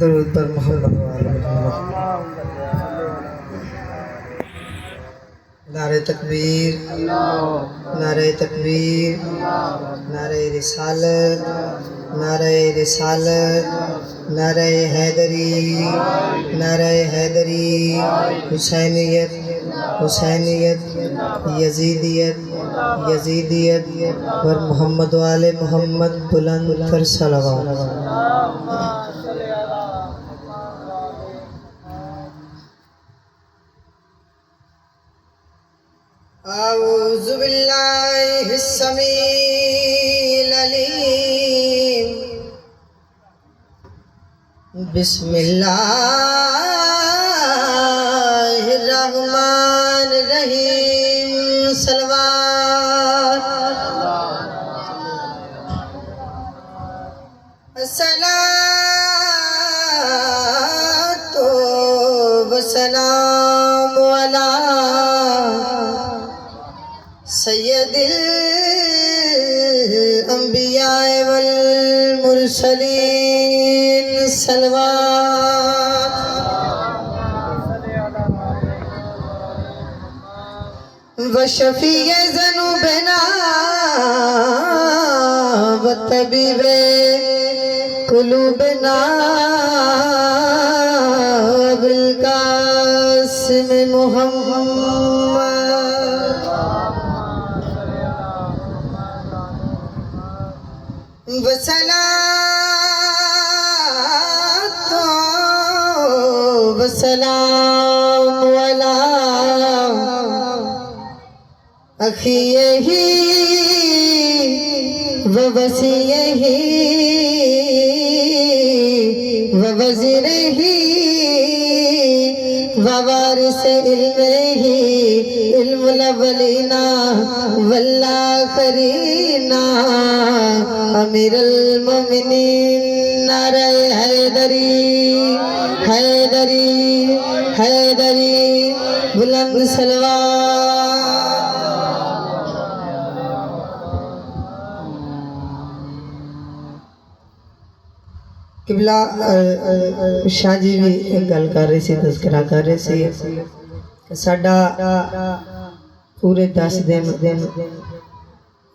درود بر محمد و آل محمد۔ نعرہ تکبیر، نعرہ تکبیر، نعرہ رسالت، نعرہ رسالت، نعرہ حیدری، نعرہ حیدری، حسینیت، حسینیت، یزیدیت، یزیدیت، ور محمد و آل محمد، بلند تر صلوات۔ اعوذ باللہ السمیع العلیم، بسم اللہ الرحمن الرحیم، صلوات۔ الصلاۃ والسلام علی سید الانبیاء والمرسلین، صلوات۔ وشفیع ذنوبنا وطبیب قلوبنا ابوالقاسم محمد، وصلاۃ وسلام علی اخیہ ووصیہ ووزیرہ ووارث علمہ، علم الاولین والآخرین، امیر المومنین، نعرہ حیدری، حیدری، حیدری، بلند صلوات۔ قبلہ شاہ جی بھی ایک گل کر رہے سی، تذکرہ کر رہے سی کہ ساڈا پورے 10 دن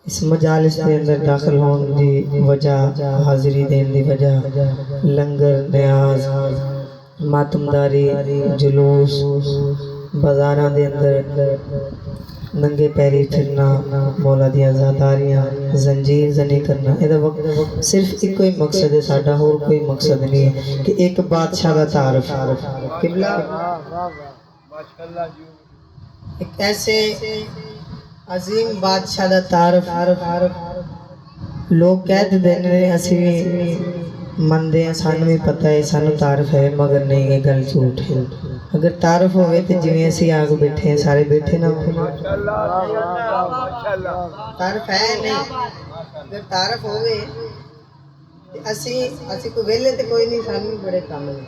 اس مجالس کے اندر داخل ہون دی وجہ، حاضری دین دی وجہ، لنگر، نیاز، ماتمداری، جلوس، بازاراں دے اندر ننگے پیری پھرنا، مولا دیاں زاداریاں، زنجیر زنی کرنا، یہ وقت صرف ایک کوئی مقصد ہے ساڈا، اور کوئی مقصد نہیں ہے کہ ایک بادشاہ کا تعارف۔ قبلہ ایک ایسے عظیم بادشاہ کا تعارف لوگ کہتے دینے اسی مندے ہیں، سانو بھی پتہ ہے، سانو تعارف ہے، مگر نہیں، یہ گل جھوٹ ہے۔ اگر تعارف ہوئے تو جویں اسی آگ بیٹھے ہیں، سارے بیٹھے نہ ہوئے، تعارف ہے نہیں۔ اگر تعارف ہوئے اسی کو ویلے تے کوئی نہیں، سانو بھی بڑے کام ہیں،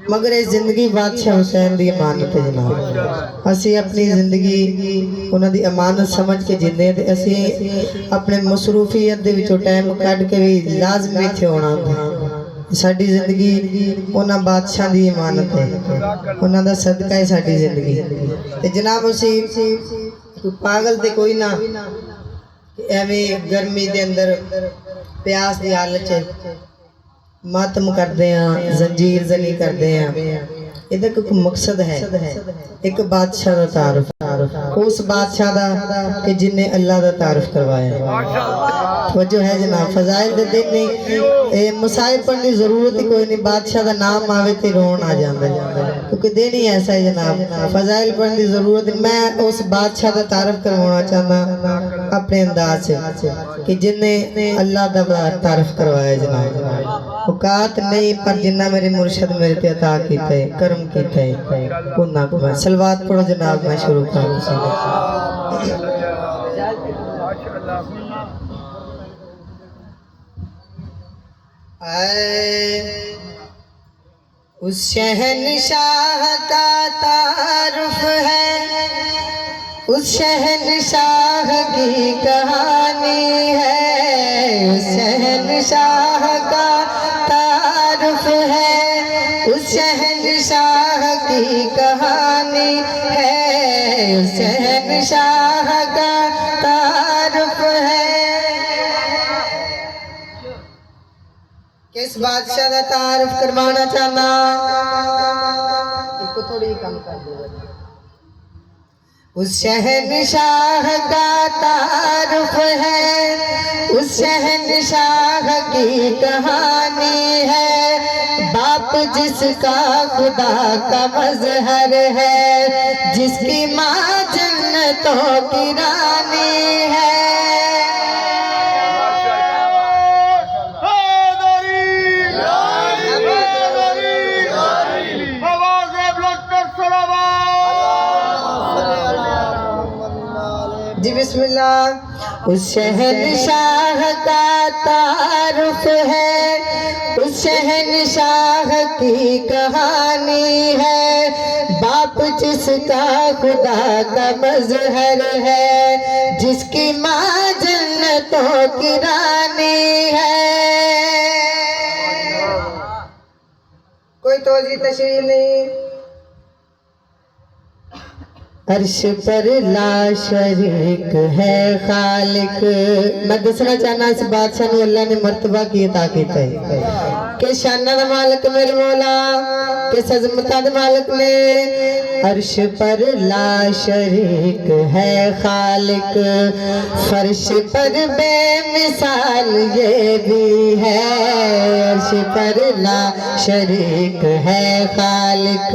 مگر اس زندگی بادشاہ حسین دی امانت ہے جناب۔ اسی اپنی زندگی انہاں دی امانت سمجھ کے جیندے ہیں، اسی اپنے مصروفیت دے وچوں ٹائم کڈ کے بھی لازم ایتھے ہونا ہوندا۔ ساڈی زندگی انہاں بادشاہ دی امانت ہے، انہاں دا صدقہ ہے ساڈی زندگی۔ تے جناب اسی پاگل تے کوئی نہ ایویں گرمی دے اندر پیاس دی حالت چ ماتم کردے ہیں، زنجیر زنی کردے ہیں، یہ کوئی مقصد ہے۔ ایک بادشاہ دا تعارف، اس بادشاہ دا کہ جن نے اللہ دا تعارف کروایا۔ توجہ ہے جناب، فضائل دے دن نہیں، مسائل پڑھنے کی ضرورت ہی کوئی نہیں، بادشاہ دا نام آوے تے رون آ جاندے، کیونکہ دن ہی ایسا ہے جناب، فضائل پڑھنے کی ضرورت نہیں۔ میں اس بادشاہ دا تعارف کروانا چاہنا اپنے انداز سے کہ جن نے اللہ دا تعارف کروایا جناب۔ اوقات نہیں پر جنہ میرے مرشد میرے پہ عطا کیتا ہے، کرم کیتا ہے، انہاں کو میں صلوات پڑھو جناب، میں شروع کروں۔ اس شہنشاہ کا تعارف ہے، اس شہنشاہ کی کہانی ہے، اس شہنشاہ کا تعارف ہے، शहनशाह का तारुफ है। किस बादशाह का तारुफ करवाना चाहना? इसको थोड़ी कम कर दो। उस शहनशाह का तारुफ है, उस शहनशाह की कहानी है। बाप जिसका खुदा का मजहर है, जिसकी माँ जन्नतों की रानी है। जी बिस्मिल्लाह। उस शहनशाह का तारुफ है, उस शहनशाह की कहानी है। बाप जिसका खुदा का मजहर है, जिसकी माँ जन्नतों की रानी है। कोई तोजी तशरीह नहीं। अर्श पर ला शरीक है खालिक। मैं दसना चाहना इस बादशाह ने अल्लाह ने मर्तबा की अता कीता है कि शाना दा मालिक मेरे मौला के अज़मत दा मालिक ने अर्श पर ला शरीक है खालिक। फर्श पर बेमिसाल ये भी है। अर्श पर ला शरीक है खालिक,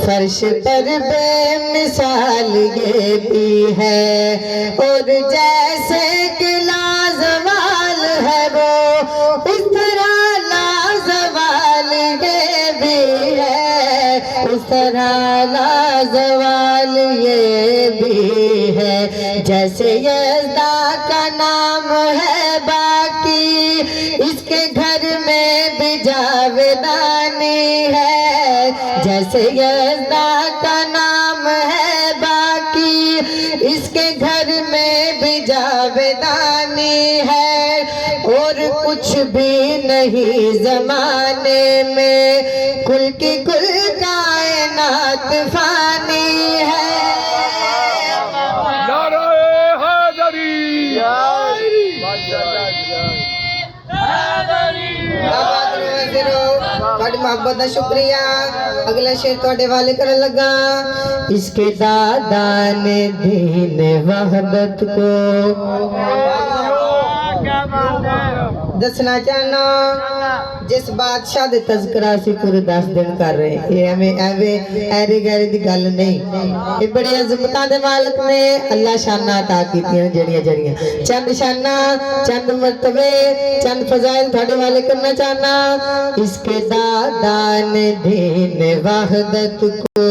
फर्श पर बेमिसाल ये भी है। और जैसे कि लाजवाल है वो, उस तरह लाजवाल ये भी है। उस तरह लाजवाल ये भी है। जैसे यज़दा का नाम है बाकी, इसके घर में भी जावेदानी है। जैसे यज़दा का नाम है बाकी, इसके घर में भी जावेदानी है। और कुछ भी नहीं ज़माने में, कुल की कुल कायनात फानी है। मोहब्बत का शुक्रिया। अगला शेर थोड़े वाले करने लगा। इसके दादा ने दीन वहदत को दसना चाहना। जिस बादशाह दे तज़किरा सी पूरे 10 दिन कर रहे, ये ऐरी गैरी दी गल नहीं। ये बड़ी अज़मतां दे मालिक ने अल्लाह शाना अता कीतियां जड़ियां जड़ियां। चंद शाना, चंद मर्तबे, चंद फजाइल थोड़े वाले करना चाहना। इसके दादा ने दीन वहदत को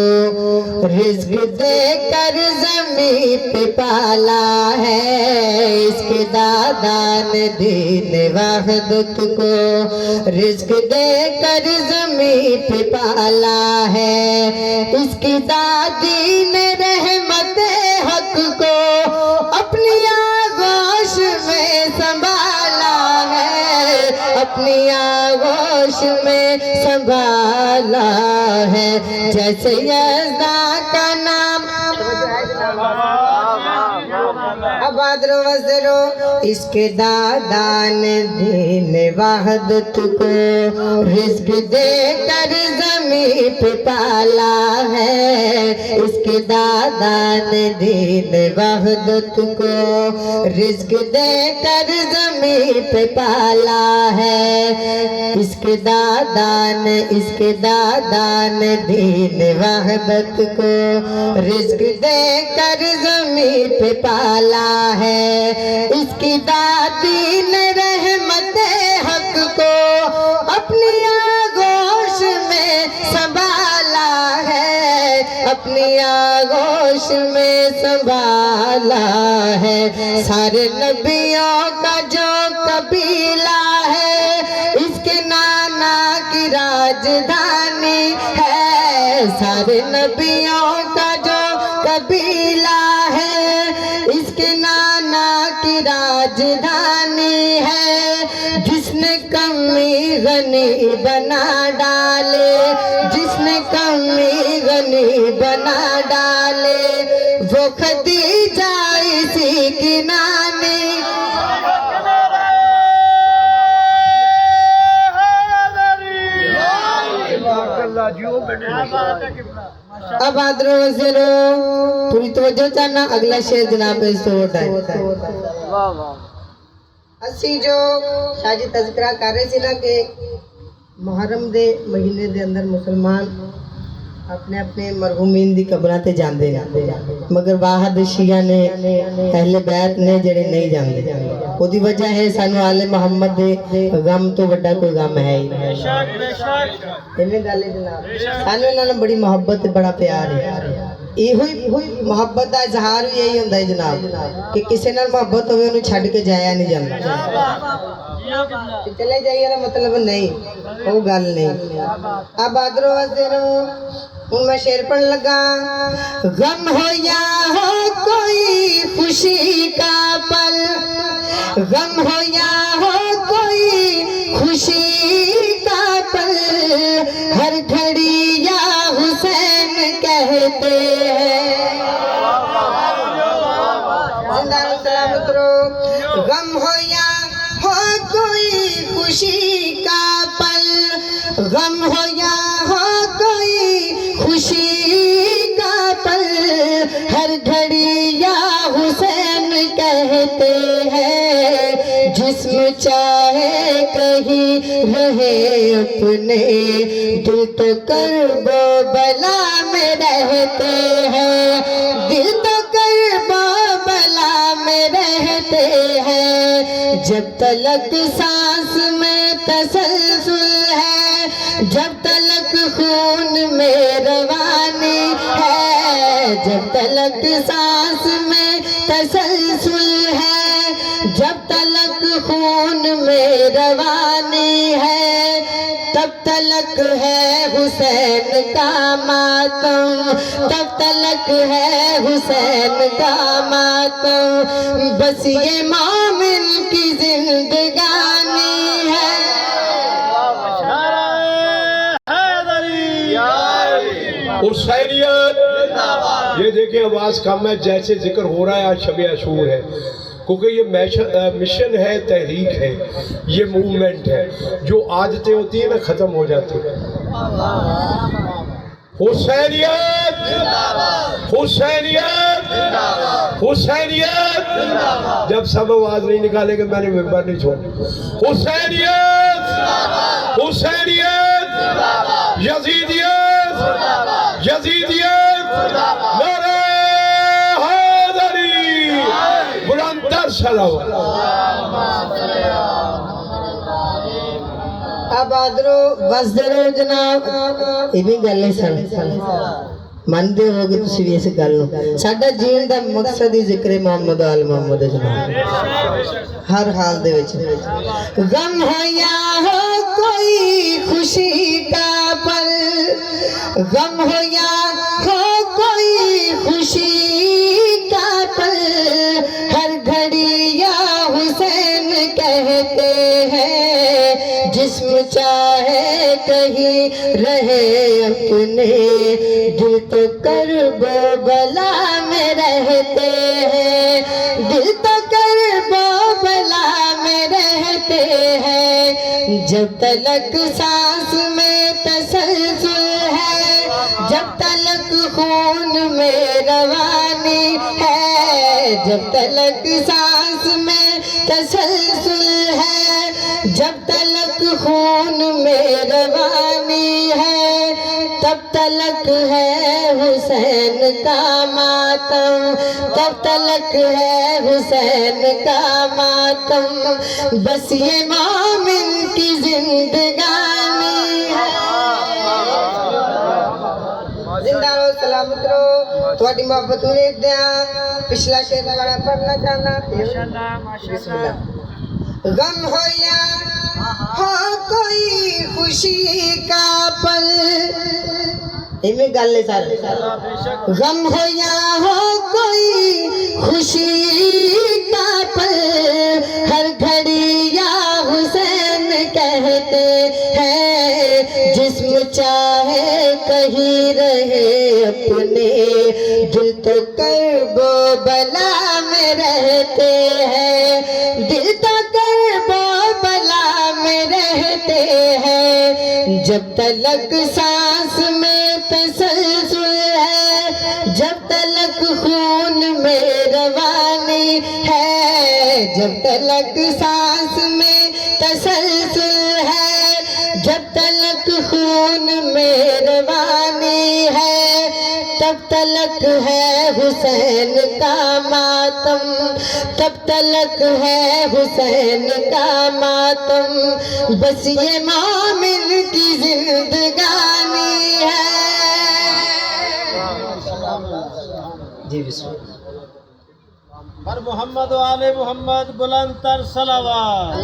रिज़्क़ देकर ज़मीन पे पाला है। इसके दादा ने दीन वहदत को रिज़्क़ देकर ज़मीन पे पाला है। इसकी दादी ने रहमत हक को अपनी आगोश में संभाला है। अपनी आगोश में संभाला है। जैसे यज़दा का नाम आबाद रो वज़रो। इसके दादा ने दीन वहदत को रिज़्क़ देकर ज़मीन पे पाला है। इसके दादा ने दीन वहदत को रिज़्क़ देकर ज़मीन पे पाला है। इसके दादा ने दीन वहदत को रिज़्क़ देकर ज़मीन पे पाला है। इसकी दादी ने रहमत हक को अपनी आगोश में संभाला है। अपनी आगोश में संभाला है। सारे नबियों का जो कबीला है, इसके नाना की राजधानी है। सारे नबियों का जो कबीला है, इसके नाना की राजधानी है। जिसने कमी गनी बना डाले, जिसने कमी गनी बना डाले, वो खदीजा इसी की नानी। अब आदरो वज़ीरो पूरी तवज्जो चाहना, अगला शेर जनाब इस तो होता है। असी जो शाजी तज़किरा कर रहे थे ना कि मुहर्रम दे महीने दे अंदर मुसलमान अपने अपने मरहूमीन दी कब्रां ते जांदे ने, मगर बाहर शिया ने अहले बैत ने जेड़े नहीं जांदे। ओदी वजह है सानू आले मोहम्मद दे गम तो बड़ा कोई गम है ही नहीं। इन्हें गल जनाब सानू इन्हां नाल बड़ी मोहब्बत ते बड़ा प्यार है। इहो मोहब्बत दा इजहार भी यही हुंदा है जनाब कि किसी नाल मोहब्बत होवे ओनू छड्ड के जाया नहीं जांदा। चले जाइए ना मतलब नहीं, वो गल नहीं। अब आदरो वज़ीरो हुण मैं शेर पढ़ लगा। गम हो या हो कोई खुशी का पल, गम हो या हो कोई खुशी का पल, हर घड़ी या हुसैन कहते हैं। जिंदा सलामत रहो। गम हो या हो कोई खुशी का पल, गम हो या हो कोई खुशी का पल, हर घड़ी या हुसैन कहते हैं। जिस्म चाहे कहीं रहे अपने, दिल तो कर्बो बला में रहते हैं, दिल तो कर्बो बला में रहते हैं। जब तलक सांस में तसलसल है, जब तलक खून में रवानी है, जब तलक सांस में तसलसल है, जब तलक खून में रवानी है, तब तलक है हुसैन का मातम, तब तलक है हुसैन का मातम। बस ये मोमिन की जिंदगानी है। हुसैनियत, ये देखिए आवाज कम है, जैसे जिक्र हो रहा है आज शब अशूर है, क्योंकि ये मिशन है, तहरीक है, ये मूवमेंट है। जो आदतें होती है ना खत्म हो जाती है। हुसैनियत, हुसैनियत, हुसैनियत, जब सब आवाज नहीं निकालेंगे मैंने मिंबर नहीं छोड़। हुसैनियत, हुसैनियत, यजीदियत, यजीदियत, नारे हैदरी, बुलंदतर सलावत। अब आदरो वज़ीरो जनाब ये भी गल है सन मानते हो कि तुसी भी इस गल नूं। साडा जीवन दा मकसद ही जिक्र मोहम्मद आल मोहम्मद जनाब हर हाल दे विच। गम हो या हो कोई खुशी का पल, गम हो या हो कोई खुशी का पल, हर घड़ी या हुसैन कहते हैं। जिस्म चाहे कहीं रहे अपने, दिल तो कर्बो बला में रहते हैं, दिल तो कर्बो बला में रहते हैं। जब तलक सांस में तसलसल है, जब तलक खून में रवानी है, जब तलक सांस में तसलसल है, जब तलक खून में रवानी है, तब तलक है हुसैन का मातम, तब तलक है हुसैन का मातम। बस ये मोमिन की जिंदगानी है। जिंदा रहो, सलामत रहो, थोड़ी मोहब्बत में देख दिया। पिछला शेर बड़ा पढ़ना चाहना। गम हो या हो कोई खुशी का पल, इनमें गल है सारे। गम हो या हो कोई खुशी का पल, हर घड़ी या हुसैन कहते हैं। जिस्म चाहे कहीं रहे अपने, दिल तो कर्ब رہتے ہیں، دل تو کربلا میں رہتے ہیں، جب تلک سانس میں تسلسل ہے، جب تلک خون میں روانی ہے، جب تلک سانس میں تسلسل ہے، جب تلک خون میں روانی ہے، تب تلک ہے حسین کا ماتم، تب تلک ہے حسین کا ماتم، بس یہ مومن کی زندگانی ہے۔ جی بسم اللہ۔ بر محمد و آل محمد بلند تر صلوات۔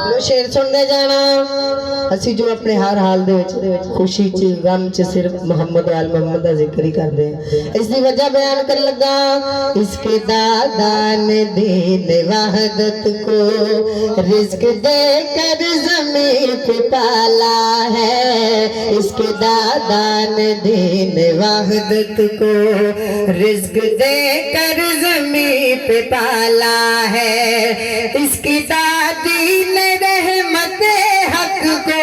لو شیر سننے جانا، اسی جو اپنے ہر حال دے وچ خوشی چ غم چ صرف محمد و آل محمد دا ذکر ہی کردے ہیں۔ اس دی وجہ بیان کر لگا، اس کے دادا نے دین وحدت کو رزق دے کر زمین پہ پالا ہے، اس کے دادا نے دین وحدت کو رزق دے کر زمین پہ پالا ہے، اس کی دادی نے رحمت حق کو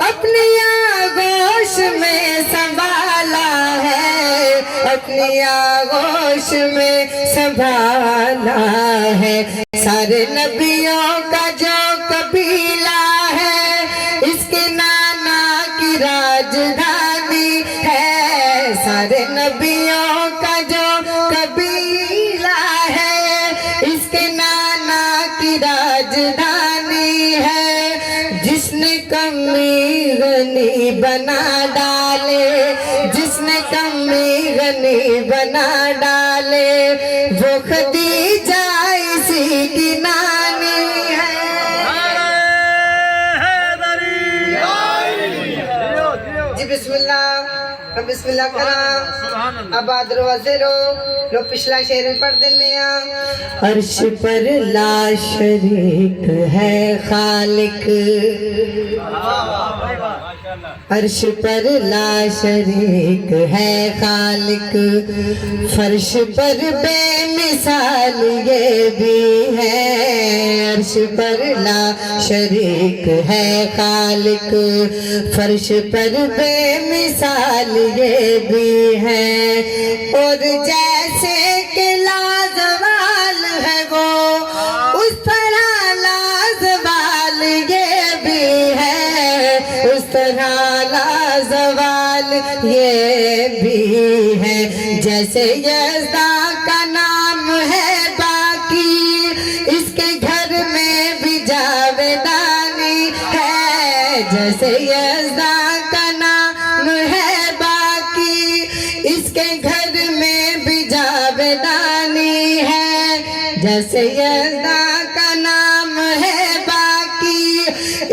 اپنی آغوش میں سنبھالا ہے، اپنی آغوش میں سنبھالا ہے، سارے نبیوں کا جو قبیلہ ہے، اس کے نانا کی راجدھانی ہے، سارے نبیوں کا جو قبیلہ ہے، اس کے نانا کی راجدھانی ہے، جس نے کمی غنی بنا ڈالے، جس نے کمی غنی بنا ڈالے، وہ خدیجہ اسی کی نانی ہے۔ جی بسم اللہ، بسم اللہ کرا، آباد روازے لو پچھلا شعر پڑھ دینے ہیں۔ عرش پر لا شریک ہے خالق، عرش پر لا شریک ہے خالق، فرش پر بے مثال یہ بھی ہے، عرش پر لا شریک ہے خالق، فرش پر بے مثال یہ بھی ہے، اور جیسے کہ لازوال ہے وہ، اس طرح لازوال یہ بھی ہے، اس طرح لازوال یہ بھی ہے، جیسے یزداں کا نام ہے باقی، اس کے گھر میں بھی جاویدانی ہے، جیسے یزداں کا نام ہے باقی، اس کے گھر میں بھی جاویدانی ہے، جیسے یزداں کا نام ہے باقی،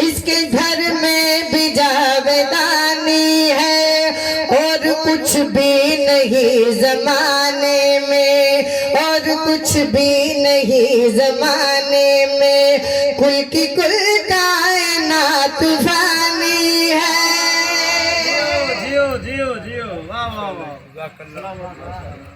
اس کے گھر میں بھی جاویدانی ہے، اور کچھ بھی نہیں زمانے میں، اور کچھ بھی نہیں زمانے میں، کل کی کل کائنات فانی ہے۔ جیو جیو جیو، واہ واہ واہ، جزاک اللہ۔